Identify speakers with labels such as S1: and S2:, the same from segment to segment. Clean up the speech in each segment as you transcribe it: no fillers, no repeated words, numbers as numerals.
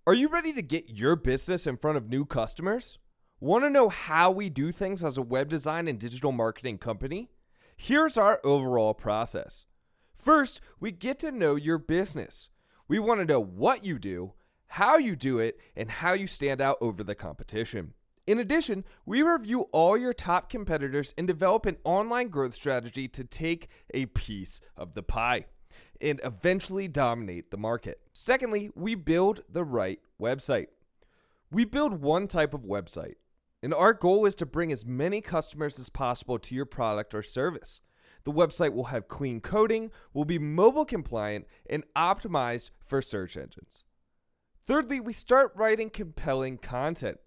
S1: Are you ready to get your business in front of new customers? Want to know how we do things as a web design and digital marketing company? Here's our overall process. First, we get to know your business. We want to know what you do, how you do it, and how you stand out over the competition. In addition, we review all your top competitors and develop an online growth strategy to take a piece of the pie and eventually dominate the market. Secondly, we build the right website. We build one type of website, and our goal is to bring as many customers as possible to your product or service. The website will have clean coding, will be mobile compliant, and optimized for search engines. Thirdly, we start writing compelling content.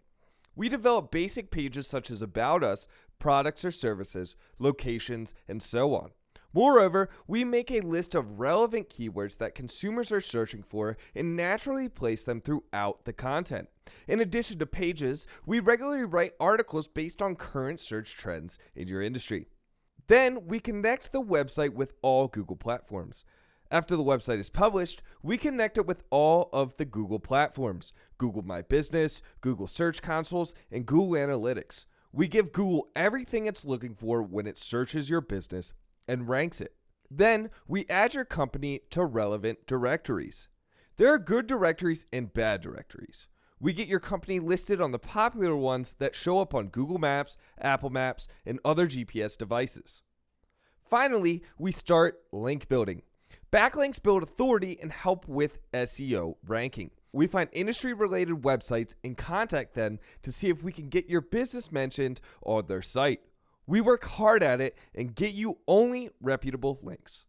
S1: We develop basic pages such as About Us, products or services, locations, and so on. Moreover, we make a list of relevant keywords that consumers are searching for and naturally place them throughout the content. In addition to pages, we regularly write articles based on current search trends in your industry. Then we connect the website with all Google platforms. After the website is published, we connect it with all of the Google platforms: Google My Business, Google Search Consoles, and Google Analytics. We give Google everything it's looking for when it searches your business and ranks it. Then we add your company to relevant directories. There are good directories and bad directories. We get your company listed on the popular ones that show up on Google Maps, Apple Maps, and other GPS devices. Finally, we start link building. Backlinks build authority and help with SEO ranking. We find industry-related websites and contact them to see if we can get your business mentioned on their site. We work hard at it and get you only reputable links.